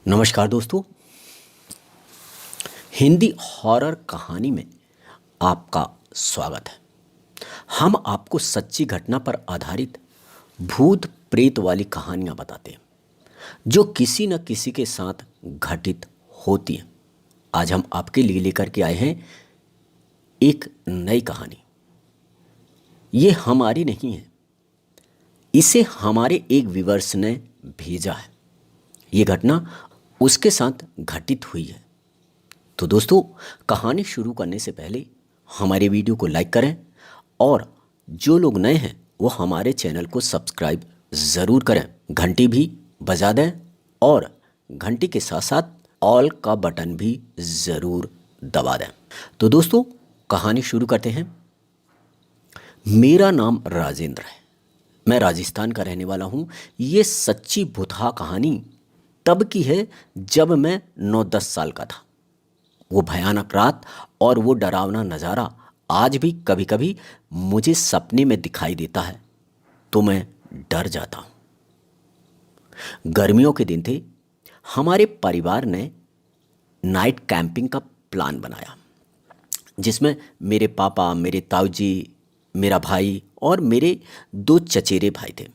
नमस्कार दोस्तों, हिंदी हॉरर कहानी में आपका स्वागत है। हम आपको सच्ची घटना पर आधारित भूत प्रेत वाली कहानियां बताते हैं जो किसी न किसी के साथ घटित होती हैं। आज हम आपके लिए लेकर के आए हैं एक नई कहानी। ये हमारी नहीं है, इसे हमारे एक व्यूअर्स ने भेजा है। ये घटना उसके साथ घटित हुई है। तो दोस्तों, कहानी शुरू करने से पहले हमारे वीडियो को लाइक करें और जो लोग नए हैं वो हमारे चैनल को सब्सक्राइब ज़रूर करें, घंटी भी बजा दें और घंटी के साथ साथ ऑल का बटन भी ज़रूर दबा दें। तो दोस्तों, कहानी शुरू करते हैं। मेरा नाम राजेंद्र है, मैं राजस्थान का रहने वाला हूँ। ये सच्ची भुतहा कहानी तब की है जब मैं 9-10 साल का था। वो भयानक रात और वो डरावना नज़ारा आज भी कभी कभी मुझे सपने में दिखाई देता है तो मैं डर जाता हूँ। गर्मियों के दिन थे। हमारे परिवार ने नाइट कैंपिंग का प्लान बनाया जिसमें मेरे पापा, मेरे ताऊजी, मेरा भाई और मेरे 2 चचेरे भाई थे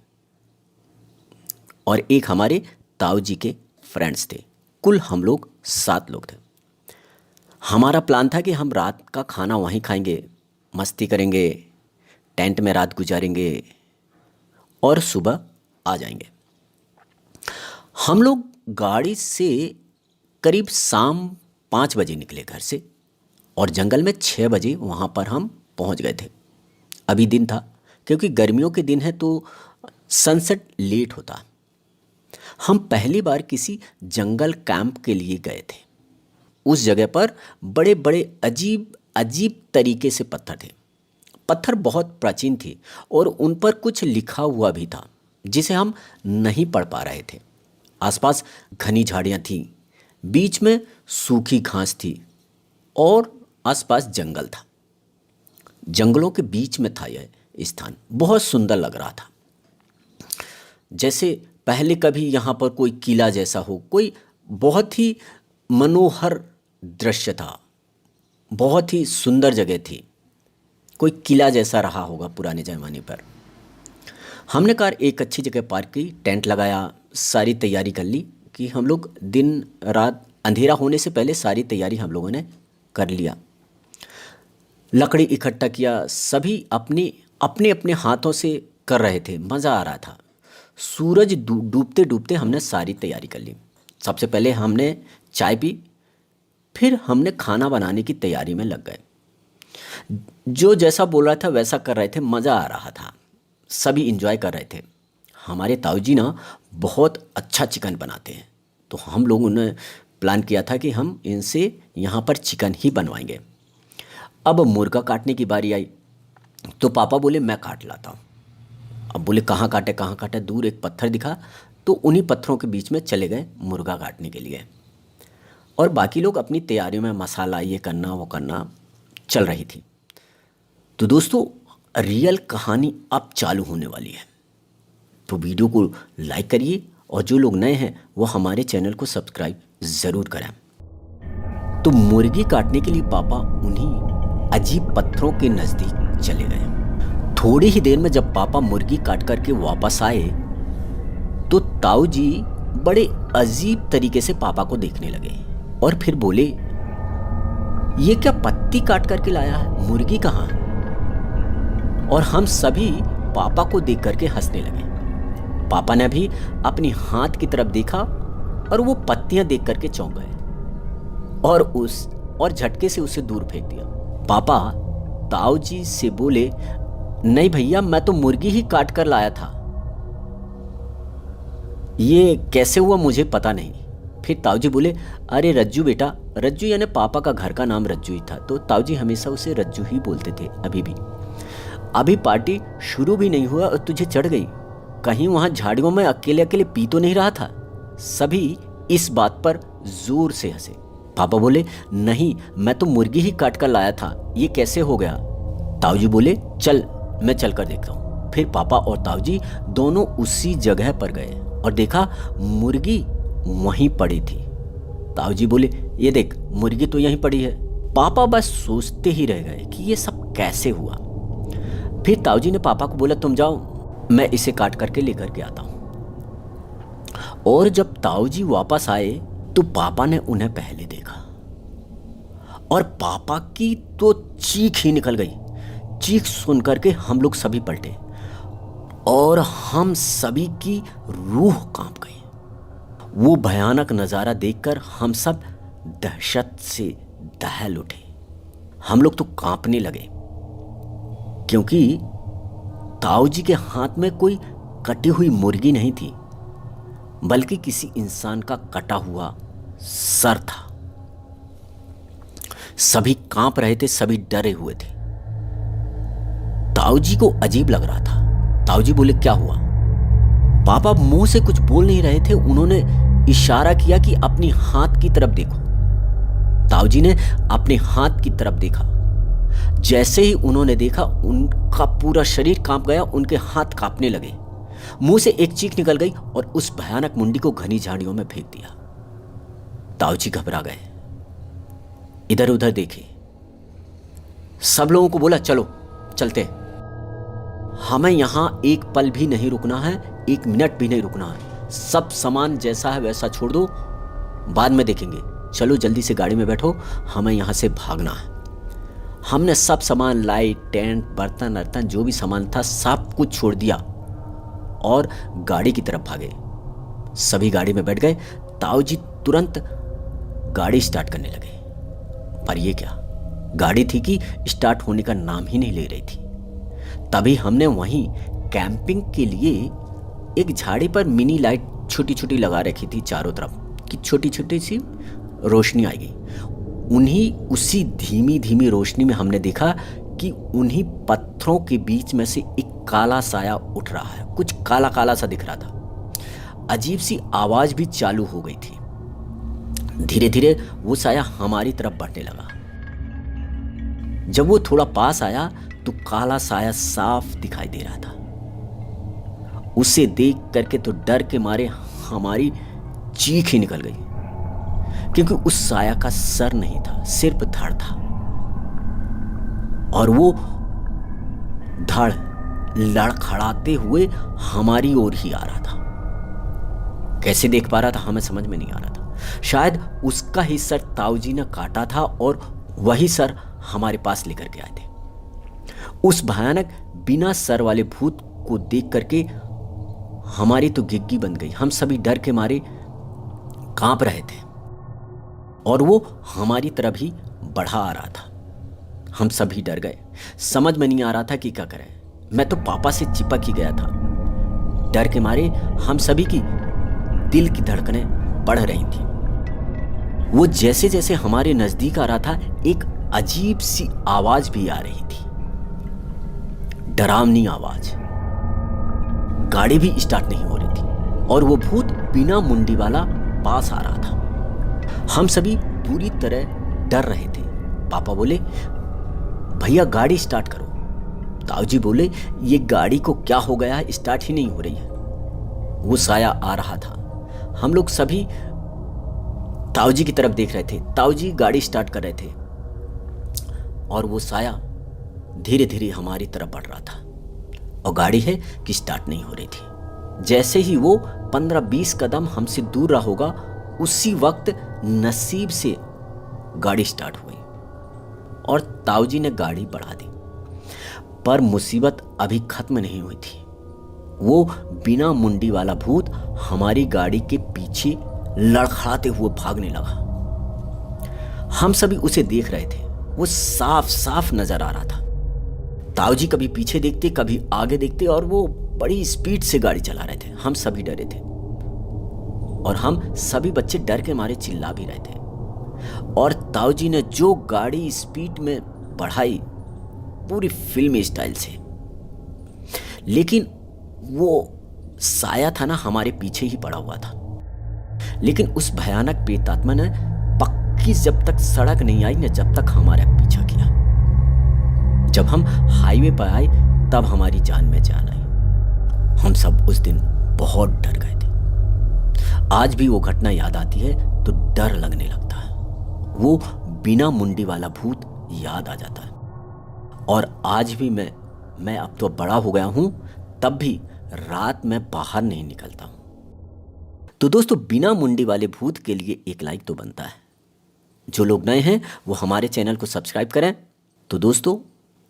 और एक हमारे ताऊजी के फ्रेंड्स थे। कुल हम लोग 7 लोग थे। हमारा प्लान था कि हम रात का खाना वहीं खाएंगे, मस्ती करेंगे, टेंट में रात गुजारेंगे और सुबह आ जाएंगे। हम लोग गाड़ी से करीब शाम 5 बजे निकले घर से और जंगल में 6 बजे वहाँ पर हम पहुँच गए थे। अभी दिन था, क्योंकि गर्मियों के दिन है तो सनसेट लेट होता। हम पहली बार किसी जंगल कैंप के लिए गए थे। उस जगह पर बड़े बड़े अजीब अजीब तरीके से पत्थर थे। पत्थर बहुत प्राचीन थे और उन पर कुछ लिखा हुआ भी था जिसे हम नहीं पढ़ पा रहे थे। आसपास घनी झाड़ियाँ थीं, बीच में सूखी घास थी और आसपास जंगल था। जंगलों के बीच में था यह स्थान। बहुत सुंदर लग रहा था, जैसे पहले कभी यहाँ पर कोई किला जैसा हो। कोई बहुत ही मनोहर दृश्य था, बहुत ही सुंदर जगह थी। कोई किला जैसा रहा होगा पुराने ज़माने पर। हमने कार एक अच्छी जगह पार्क की, टेंट लगाया, सारी तैयारी कर ली कि हम लोग दिन रात अंधेरा होने से पहले सारी तैयारी हम लोगों ने कर लिया। लकड़ी इकट्ठा किया, सभी अपने अपने अपने हाथों से कर रहे थे। मज़ा आ रहा था। सूरज डूबते डूबते हमने सारी तैयारी कर ली। सबसे पहले हमने चाय पी, फिर हमने खाना बनाने की तैयारी में लग गए। जो जैसा बोल रहा था वैसा कर रहे थे। मज़ा आ रहा था, सभी इंजॉय कर रहे थे। हमारे ताऊजी ना बहुत अच्छा चिकन बनाते हैं, तो हम लोगों ने प्लान किया था कि हम इनसे यहाँ पर चिकन ही बनवाएंगे। अब मुर्गा काटने की बारी आई तो पापा बोले मैं काट लाता हूँ। अब बोले कहाँ काटे। दूर एक पत्थर दिखा तो उन्हीं पत्थरों के बीच में चले गए मुर्गा काटने के लिए। और बाकी लोग अपनी तैयारियों में मसाला ये करना वो करना चल रही थी। तो दोस्तों, रियल कहानी अब चालू होने वाली है, तो वीडियो को लाइक करिए और जो लोग नए हैं वो हमारे चैनल को सब्सक्राइब ज़रूर करें। तो मुर्गी काटने के लिए पापा उन्हीं अजीब पत्थरों के नज़दीक चले गए। थोड़ी ही देर में जब पापा मुर्गी काट करके वापस आए तो ताऊ जी बड़े अजीब तरीके से पापा को देखने लगे और फिर बोले, ये क्या पत्ती काट करके लाया है, मुर्गी कहाँ है? और हम सभी पापा को देख करके हंसने लगे। पापा ने भी अपनी हाथ की तरफ देखा और वो पत्तियां देख करके चौंक गए और झटके से उसे दूर फेंक दिया। पापा ताऊ जी से बोले, नहीं भैया, मैं तो मुर्गी ही काट कर लाया था, ये कैसे हुआ मुझे पता नहीं। फिर ताऊजी बोले, अरे रज्जू बेटा, रज्जू यानी पापा का घर का नाम रज्जू ही था, तो ताऊजी हमेशा उसे रज्जू ही बोलते थे। अभी पार्टी शुरू भी नहीं हुआ और तुझे चढ़ गई। कहीं वहां झाड़ियों में अकेले अकेले पी तो नहीं रहा था? सभी इस बात पर जोर से हंसे। पापा बोले, नहीं, मैं तो मुर्गी ही काट कर लाया था, ये कैसे हो गया? ताऊजी बोले, चल मैं चल कर देखता हूँ। फिर पापा और ताऊजी दोनों उसी जगह पर गए और देखा मुर्गी वहीं पड़ी थी। ताऊ जी बोले, ये देख मुर्गी तो यहीं पड़ी है। पापा बस सोचते ही रह गए कि ये सब कैसे हुआ। फिर ताऊ जी ने पापा को बोला, तुम जाओ, मैं इसे काट करके लेकर के आता हूँ। और जब ताऊ जी वापस आए तो पापा ने उन्हें पहले देखा और पापा की तो चीख ही निकल गई। चीख सुन करके हम लोग सभी पलटे और हम सभी की रूह कांप गई। वो भयानक नज़ारा देखकर हम सब दहशत से दहल उठे। हम लोग तो कांपने लगे क्योंकि ताऊ जी के हाथ में कोई कटी हुई मुर्गी नहीं थी, बल्कि किसी इंसान का कटा हुआ सर था। सभी कांप रहे थे, सभी डरे हुए थे। ताऊ जी को अजीब लग रहा था। ताऊ जी बोले, क्या हुआ? पापा मुंह से कुछ बोल नहीं रहे थे। उन्होंने इशारा किया कि अपनी हाथ की तरफ देखो। ताऊ जी ने अपने हाथ की तरफ देखा। जैसे ही उन्होंने देखा, उनका पूरा शरीर कांप गया, उनके हाथ कांपने लगे। मुंह से एक चीख निकल गई और उस भयानक मुंडी को घनी झाड़ियों में फेंक दिया। ताऊ जी घबरा गए, इधर उधर देखे, सब लोगों को बोला, चलो चलते, हमें यहां एक पल भी नहीं रुकना है, एक मिनट भी नहीं रुकना है। सब सामान जैसा है वैसा छोड़ दो, बाद में देखेंगे। चलो जल्दी से गाड़ी में बैठो, हमें यहां से भागना है। हमने सब सामान, लाइट, टेंट, बर्तन अर्तन जो भी सामान था, सब कुछ छोड़ दिया और गाड़ी की तरफ भागे। सभी गाड़ी में बैठ गए। ताऊ जी तुरंत गाड़ी स्टार्ट करने लगे, पर ये क्या गाड़ी थी कि स्टार्ट होने का नाम ही नहीं ले रही थी। तभी हमने वहीं कैंपिंग के लिए एक झाड़ी पर मिनी लाइट छोटी छोटी लगा रखी थी चारों तरफ, कि छोटी छोटी सी रोशनी आएगी। उसी धीमी धीमी रोशनी में हमने देखा कि उन्हीं पत्थरों के बीच में से एक काला साया उठ रहा है। कुछ काला काला सा दिख रहा था। अजीब सी आवाज भी चालू हो गई थी। धीरे धीरे वो साया हमारी तरफ बढ़ने लगा। जब वो थोड़ा पास आया तो काला साया साफ दिखाई दे रहा था। उसे देख करके तो डर के मारे हमारी चीख ही निकल गई, क्योंकि उस साया का सर नहीं था, सिर्फ धड़ था। और वो धड़ लड़खड़ाते हुए हमारी ओर ही आ रहा था। कैसे देख पा रहा था हमें समझ में नहीं आ रहा था। शायद उसका ही सर ताऊ जी ने काटा था और वही सर हमारे पास लेकर के आए थे। उस भयानक बिना सर वाले भूत को देख करके हमारी तो गिग्गी बन गई। हम सभी डर के मारे कांप रहे थे और वो हमारी तरफ ही बढ़ा आ रहा था। हम सभी डर गए, समझ में नहीं आ रहा था कि क्या करें। मैं तो पापा से चिपक ही गया था। डर के मारे हम सभी की दिल की धड़कनें बढ़ रही थी। वो जैसे जैसे हमारे नजदीक आ रहा था, एक अजीब सी आवाज भी आ रही थी, डरावनी आवाज। गाड़ी भी स्टार्ट नहीं हो रही थी और वो भूत बिना मुंडी वाला पास आ रहा था। हम सभी पूरी तरह डर रहे थे। पापा बोले, भैया गाड़ी स्टार्ट करो। ताऊ जी बोले, ये गाड़ी को क्या हो गया है, स्टार्ट ही नहीं हो रही है। वो साया आ रहा था। हम लोग सभी ताऊ जी की तरफ देख रहे थे। ताऊ जी गाड़ी स्टार्ट कर रहे थे और वो साया धीरे धीरे हमारी तरफ बढ़ रहा था और गाड़ी है कि स्टार्ट नहीं हो रही थी। जैसे ही वो 15-20 कदम हमसे दूर रहा होगा, उसी वक्त नसीब से गाड़ी स्टार्ट हुई और ताऊ जी ने गाड़ी बढ़ा दी। पर मुसीबत अभी खत्म नहीं हुई थी। वो बिना मुंडी वाला भूत हमारी गाड़ी के पीछे लड़खड़ाते हुए भागने लगा। हम सभी उसे देख रहे थे। वो साफ साफ नजर आ रहा था। ताऊ जी कभी पीछे देखते, कभी आगे देखते और वो बड़ी स्पीड से गाड़ी चला रहे थे। हम सभी डरे थे और हम सभी बच्चे डर के मारे चिल्ला भी रहे थे। और ताऊ जी ने जो गाड़ी स्पीड में बढ़ाई, पूरी फिल्मी स्टाइल से, लेकिन वो साया था ना, हमारे पीछे ही पड़ा हुआ था। लेकिन उस भयानक प्रेतात्मा ने पक्की जब तक सड़क नहीं आई न, जब तक हमारा पीछा किया। जब हम हाईवे पर आए तब हमारी जान में जान आई। हम सब उस दिन बहुत डर गए थे। आज भी वो घटना याद आती है तो डर लगने लगता है। वो बिना मुंडी वाला भूत याद आ जाता है। और आज भी मैं अब तो बड़ा हो गया हूँ, तब भी रात में बाहर नहीं निकलता हूँ। तो दोस्तों, बिना मुंडी वाले भूत के लिए एक लाइक तो बनता है। जो लोग नए हैं वो हमारे चैनल को सब्सक्राइब करें। तो दोस्तों,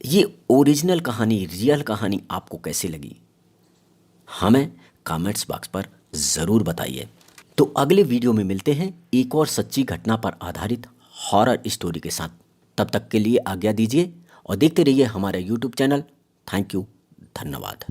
ये ओरिजिनल कहानी, रियल कहानी आपको कैसी लगी, हमें कमेंट्स बॉक्स पर ज़रूर बताइए। तो अगले वीडियो में मिलते हैं एक और सच्ची घटना पर आधारित हॉरर स्टोरी के साथ। तब तक के लिए आज्ञा दीजिए और देखते रहिए हमारा यूट्यूब चैनल। थैंक यू, धन्यवाद।